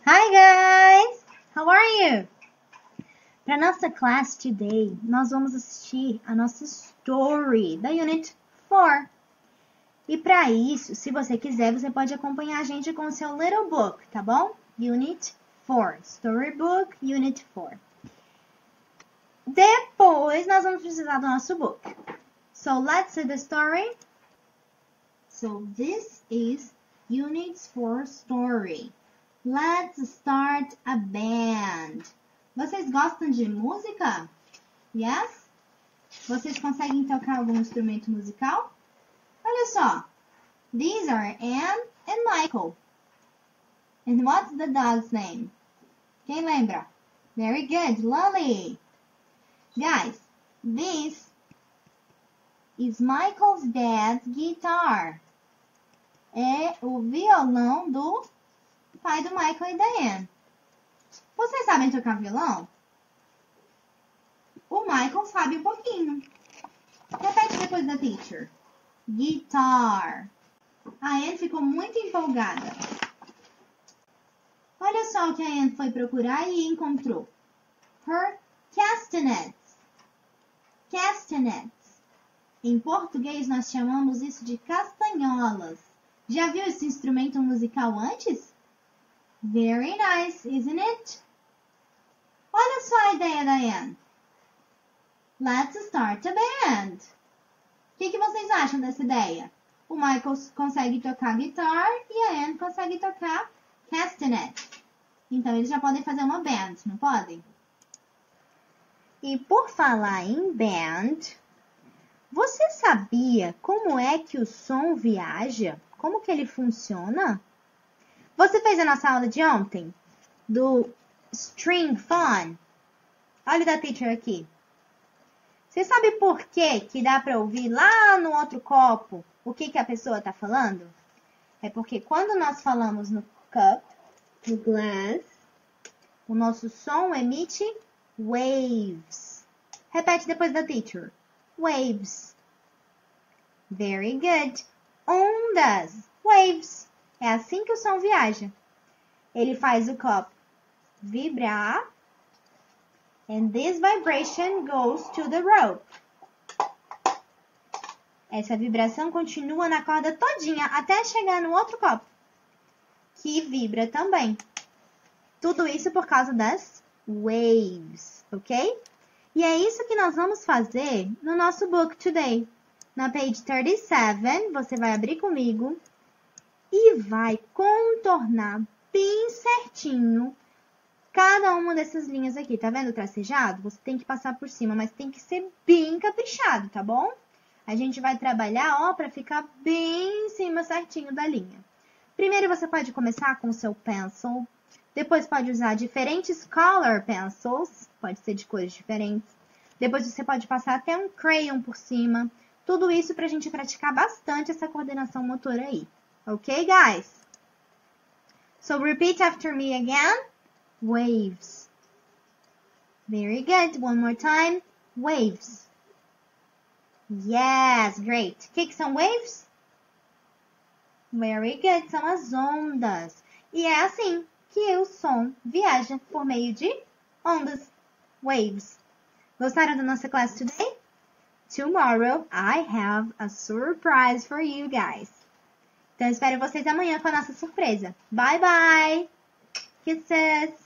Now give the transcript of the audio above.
Hi guys! How are you? Para nossa classe today, nós vamos assistir a nossa story da Unit 4. E para isso, se você quiser, você pode acompanhar a gente com o seu little book, tá bom? Unit 4, Storybook Unit 4. Depois, nós vamos precisar do nosso book. So, let's see the story. So, this is Unit 4 story. Let's start a band. Vocês gostam de música? Yes? Vocês conseguem tocar algum instrumento musical? Olha só. These are Anne and Michael. And what's the dog's name? Quem lembra? Very good, Lolly. Guys, this is Michael's dad's guitar. É o violão do pai do Michael e da Anne. Vocês sabem tocar violão? O Michael sabe um pouquinho. Repete depois da teacher. Guitar. A Anne ficou muito empolgada. Olha só o que a Anne foi procurar e encontrou. Her castanets. Castanets. Em português nós chamamos isso de castanholas. Já viu esse instrumento musical antes? Very nice, isn't it? Olha só a ideia da Anne. Let's start a band. O que vocês acham dessa ideia? O Michael consegue tocar guitar e a Anne consegue tocar castanet. Então, eles já podem fazer uma band, não podem? E por falar em band, você sabia como é que o som viaja? Como que ele funciona? Você fez a nossa aula de ontem? Do String Fun? Olha o da teacher aqui. Você sabe por que dá para ouvir lá no outro copo o que a pessoa está falando? É porque quando nós falamos no cup, no glass, o nosso som emite waves. Repete depois da teacher. Waves. Very good. Ondas. Waves. É assim que o som viaja. Ele faz o copo vibrar. And this vibration goes to the rope. Essa vibração continua na corda todinha até chegar no outro copo, que vibra também. Tudo isso por causa das waves, ok? E é isso que nós vamos fazer no nosso book today. Na page 37, você vai abrir comigo e vai contornar bem certinho cada uma dessas linhas aqui. Tá vendo o tracejado? Você tem que passar por cima, mas tem que ser bem caprichado, tá bom? A gente vai trabalhar, ó, para ficar bem em cima certinho da linha. Primeiro você pode começar com o seu pencil. Depois pode usar diferentes color pencils. Pode ser de cores diferentes. Depois você pode passar até um crayon por cima. Tudo isso pra gente praticar bastante essa coordenação motora aí. Ok, guys? So, repeat after me again. Waves. Very good. One more time. Waves. Yes, great. O que são waves? Very good. São as ondas. E é assim que o som viaja por meio de ondas. Waves. Gostaram da nossa classe today? Tomorrow I have a surprise for you guys. Então, espero vocês amanhã com a nossa surpresa. Bye, bye. Kisses.